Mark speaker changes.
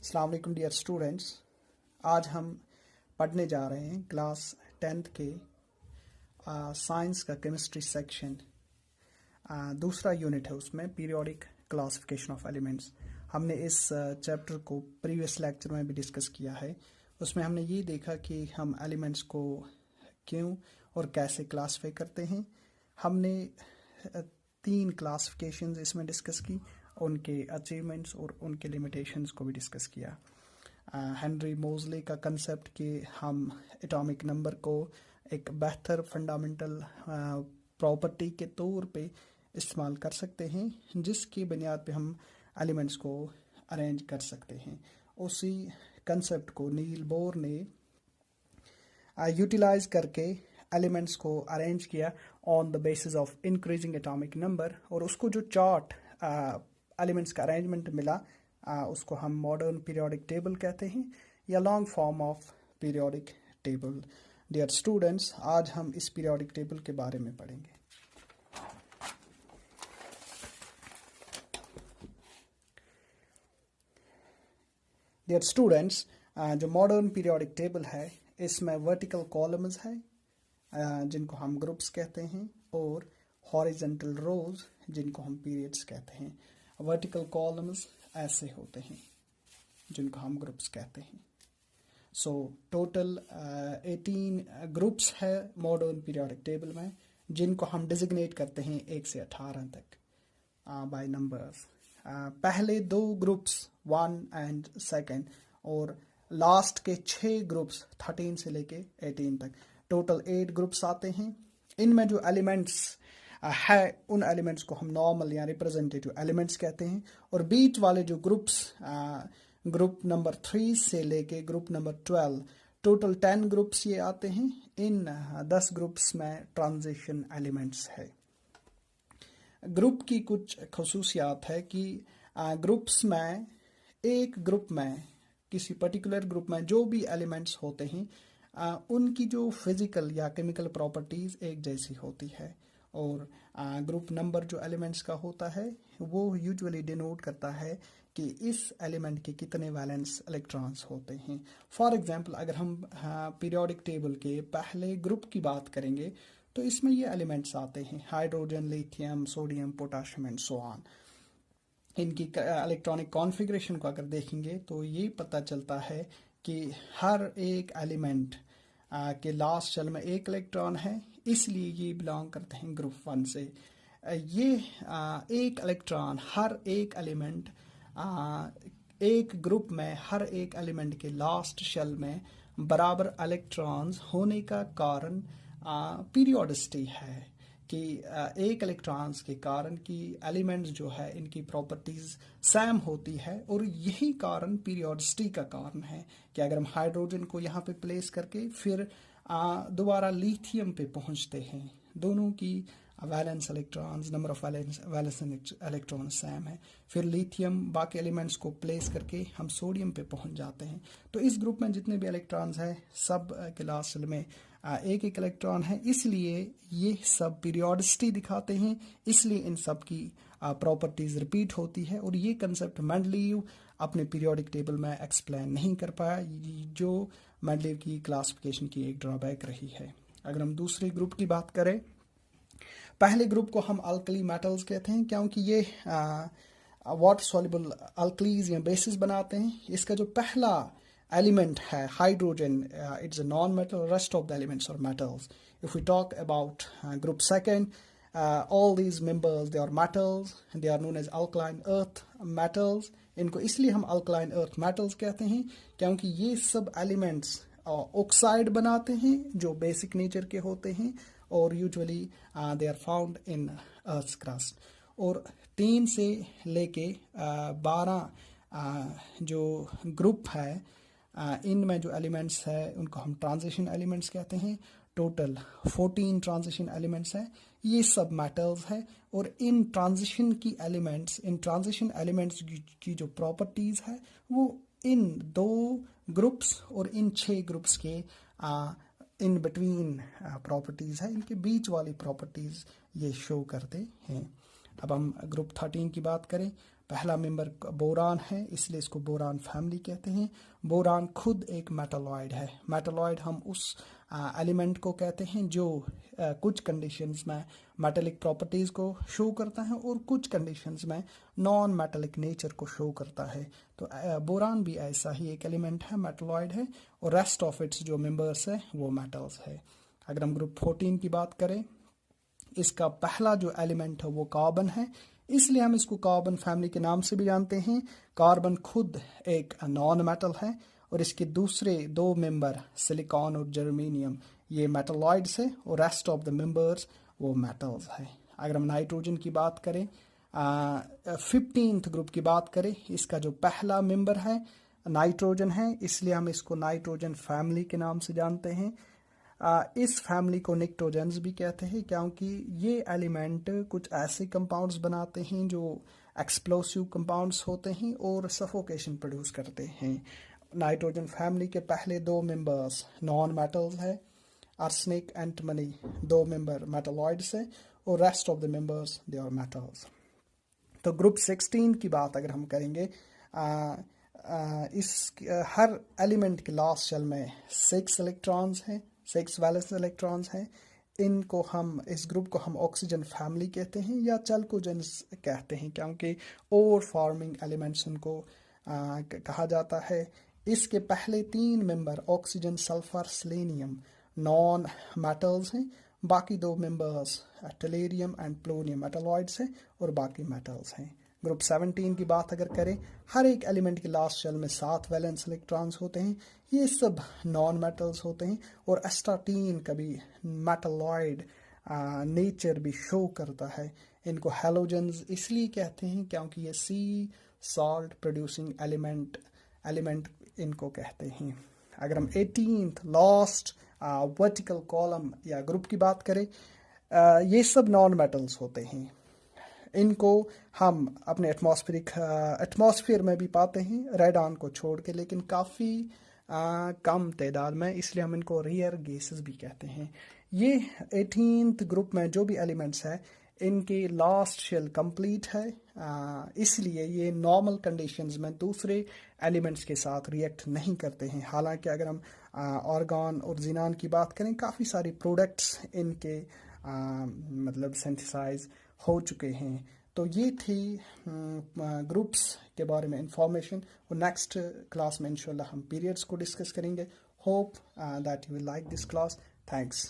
Speaker 1: अस्सलाम वालेकुम dear students. आज हम पढ़ने जा रहे हैं क्लास 10th के साइंस का केमिस्ट्री सेक्शन। दूसरा यूनिट है, उसमें पीरियोडिक क्लासिफिकेशन ऑफ एलिमेंट्स। हमने इस चैप्टर को प्रीवियस लेक्चर में भी डिस्कस किया है। उसमें हमने ये देखा कि हम एलिमेंट्स को क्यों और कैसे क्लासिफाई करते हैं। हमने 3 क्लासिफिकेशंस इसमें डिस्कस की, उनके अचीवमेंट्स और उनके लिमिटेशंस को भी डिस्कस किया। हेनरी मोज़ले का कंसेप्ट कि हम एटॉमिक नंबर को एक बेहतर फंडामेंटल प्रॉपर्टी के तौर पे इस्तेमाल कर सकते हैं, जिसकी बुनियाद पे हम एलिमेंट्स को अरेंज कर सकते हैं। उसी कंसेप्ट को नील बोर ने यूटिलाइज करके एलिमेंट्स को अरेंज किया on the basis of increasing atomic number, और उसको जो चार्ट एलिमेंट्स का अरेंजमेंट मिला उसको हम मॉडर्न पीरियोडिक टेबल कहते हैं या long form of periodic table. Dear students, आज हम इस पीरियोडिक टेबल के बारे में पढ़ेंगे। डियर स्टूडेंट्स, जो मॉडर्न पीरियोडिक टेबल है इसमें वर्टिकल कॉलम्स है जिनको हम ग्रुप्स कहते हैं, और हॉरिजॉन्टल रोज जिनको हम पीरियड्स कहते हैं। वर्टिकल कॉलम्स ऐसे होते हैं जिनको हम ग्रुप्स कहते हैं। सो टोटल 18 ग्रुप्स है मॉडर्न पीरियोडिक टेबल में, जिनको हम डिजिग्नेट करते हैं 1 से 18 तक बाय नंबर्स। पहले 2 ग्रुप्स 1 एंड 2 और लास्ट के 6 ग्रुप्स 13 से लेके 18 तक, टोटल 8 ग्रुप्स आते हैं। इनमें जो एलिमेंट्स है उन एलिमेंट्स को हम नॉर्मल या रिप्रेजेंटेटिव एलिमेंट्स कहते हैं, और बीच वाले जो ग्रुप्स ग्रुप नंबर 3 से लेके ग्रुप नंबर 12, टोटल 10 ग्रुप्स ये आते हैं। इन 10 ग्रुप्स में ट्रांजिशन एलिमेंट्स है। ग्रुप की कुछ खसूसियात है कि ग्रुप्स में एक ग्रुप में किसी पर्टिकुलर ग्रुप में जो भी एलिमेंट्स होते हैं उनकी जो फिजिकल या केमिकल प्रॉपर्टीज़ एक जैसी होती है, और ग्रुप नंबर जो एलिमेंट्स का होता है वो यूजुअली डिनोट करता है कि इस एलिमेंट के कितने वैलेंस इलेक्ट्रॉन्स होते हैं। फॉर एग्जांपल, अगर हम पीरियोडिक टेबल के पहले ग्रुप की बात करेंगे तो इसमें ये एलिमेंट्स आते हैं: hydrogen, lithium, sodium, potassium and so on. इनकी इलेक्ट्रॉनिक कॉन्फ़िगरेशन को अगर देखेंगे तो ये पता चलता है कि हर एक एलिमेंट के लास्ट शेल में 1 इलेक्ट्रॉन है, इसलिए ये बिलोंग करते हैं ग्रुप 1 से। ये 1 इलेक्ट्रॉन हर एक एलिमेंट एक ग्रुप में हर एक एलिमेंट के लास्ट शेल में बराबर इलेक्ट्रॉन्स होने का कारण पीरियोडिसिटी है, कि 1 इलेक्ट्रॉन्स के कारण कि एलिमेंट्स जो है इनकी प्रॉपर्टीज सेम होती है, और यही कारण पीरियोडिसिटी का कारण है कि अगर हम हाइड्रोजन को यहाँ पे प्लेस करके फिर दोबारा लिथियम पे पहुँचते हैं, दोनों की valence electrons, number of valence electron same है, फिर लिथियम बाकी एलिमेंट्स को प्लेस करके हम सोडियम पे पहुँच जाते हैं। तो इस ग्रुप में जितने भी इलेक्ट्रॉन्स हैं सब के लास्ट शेल में 1 इलेक्ट्रॉन है, इसलिए ये सब पीरियोडिसिटी दिखाते हैं, इसलिए इन सब की प्रॉपर्टीज रिपीट होती है। और ये कंसेप्ट मेंडलीव अपने पीरियोडिक टेबल में एक्सप्लेन नहीं कर पाया, जो मेंडलीव की क्लासिफिकेशन की एक ड्रॉबैक रही है। अगर हम दूसरे ग्रुप की बात करें, पहले ग्रुप को हम अल्कली मेटल्स कहते हैं, क्योंकि ये वाटर सॉल्युबल अल्कलीज या बेसिस बनाते हैं। इसका जो पहला element है hydrogen, it's a non-metal, rest of the elements are metals. If we talk about group 2, all these members they are metals and they are known as alkaline earth metals. इनको इसलिए हम alkaline earth metals कहते हैं क्योंकि ये सब elements oxide बनाते हैं जो बेसिक नेचर के होते हैं, और usually they are found in earth's crust. और 3 से लेके 12 जो ग्रुप है इनमें जो एलिमेंट्स है उनको हम ट्रांजिशन एलिमेंट्स कहते हैं। टोटल 14 ट्रांजिशन एलिमेंट्स हैं, ये सब मेटल्स है, और इन ट्रांजिशन एलिमेंट्स की जो प्रॉपर्टीज़ है वो इन 2 ग्रुप्स और इन 6 ग्रुप्स के इन बिटवीन प्रॉपर्टीज़ है, इनके बीच वाली प्रॉपर्टीज़ ये शो करते हैं। अब हम ग्रुप 13 की बात करें। पहला मेंबर बोरान है, इसलिए इसको बोरान फैमिली कहते हैं। बोरान खुद एक मेटालॉइड है। मेटालॉइड हम उस एलिमेंट को कहते हैं जो कुछ कंडीशंस में मेटालिक प्रॉपर्टीज़ को शो करता है और कुछ कंडीशंस में नॉन मेटालिक नेचर को शो करता है। तो बोरान भी ऐसा ही एक एलिमेंट है, मेटालॉइड है, और रेस्ट ऑफ इट्स जो मेंबर्स है वो मेटल्स है। अगर हम ग्रुप 14 की बात करें, इसका पहला जो एलिमेंट है वो कार्बन है, इसलिए हम इसको कार्बन फैमिली के नाम से भी जानते हैं। कार्बन खुद एक नॉन मेटल है और इसके दूसरे दो मेंबर सिलिकॉन और जर्मेनियम ये मेटलॉइड्स है और रेस्ट ऑफ द मेंबर्स वो मेटल्स है। अगर हम नाइट्रोजन की बात करें, 15th ग्रुप की बात करें, इसका जो पहला मेंबर है नाइट्रोजन है, इसलिए हम इसको नाइट्रोजन फैमिली के नाम से जानते हैं। इस फैमिली को निक्टोजेंस भी कहते हैं क्योंकि ये एलिमेंट कुछ ऐसे कंपाउंड्स बनाते हैं जो एक्सप्लोसिव कंपाउंड्स होते हैं और सफोकेशन प्रोड्यूस करते हैं। नाइट्रोजन फैमिली के पहले दो मेंबर्स नॉन मेटल्स है, आर्सेनिक, एंटिमनी, दो मेंबर मेटलॉइड्स है और rest of the members they are metals. तो ग्रुप 16 की बात अगर हम करेंगे, इस हर एलिमेंट के लास्ट शेल में 6 इलेक्ट्रॉन्स हैं, 6 वैलेंस इलेक्ट्रॉन्स हैं। इनको हम, इस ग्रुप को हम ऑक्सीजन फैमिली कहते हैं या चैल्कोजेंस कहते हैं क्योंकि और फॉर्मिंग एलिमेंट्स उनको कहा जाता है। इसके पहले 3 member oxygen, sulphur, selenium non metals हैं। बाकी 2 मेंबर्स टेलेरियम एंड प्लोनियम मेटलॉइड्स हैं और बाकी मेटल्स हैं। ग्रुप 17 की बात अगर करें, हर एक एलिमेंट के लास्ट शेल में 7 वैलेंस इलेक्ट्रॉन्स होते हैं, ये सब नॉन मेटल्स होते हैं और एस्टाटीन कभी मेटलॉइड नेचर भी शो करता है। इनको हैलोजेंस इसलिए कहते हैं क्योंकि ये सी सॉल्ट प्रोड्यूसिंग एलिमेंट इनको कहते हैं। अगर हम 18th लास्ट वर्टिकल कॉलम या ग्रुप की बात करें, ये सब नॉन मेटल्स होते हैं। इनको हम अपने एटमॉस्फेयर में भी पाते हैं रेडॉन को छोड़ के, लेकिन काफ़ी कम तादाद में, इसलिए हम इनको रेयर गैसेस भी कहते हैं। ये 18th ग्रुप में जो भी एलिमेंट्स है इनकी लास्ट शेल कंप्लीट है, इसलिए ये नॉर्मल कंडीशंस में दूसरे एलिमेंट्स के साथ रिएक्ट नहीं करते हैं। हालांकि अगर हम ऑर्गन और जिनान की बात करें, काफ़ी सारी प्रोडक्ट्स इनके मतलब सिंथेसाइज हो चुके हैं। तो ये थी ग्रुप्स के बारे में इंफॉर्मेशन और नेक्स्ट क्लास में इंशाल्लाह हम पीरियड्स को डिस्कस करेंगे। Hope that you will like this class. Thanks.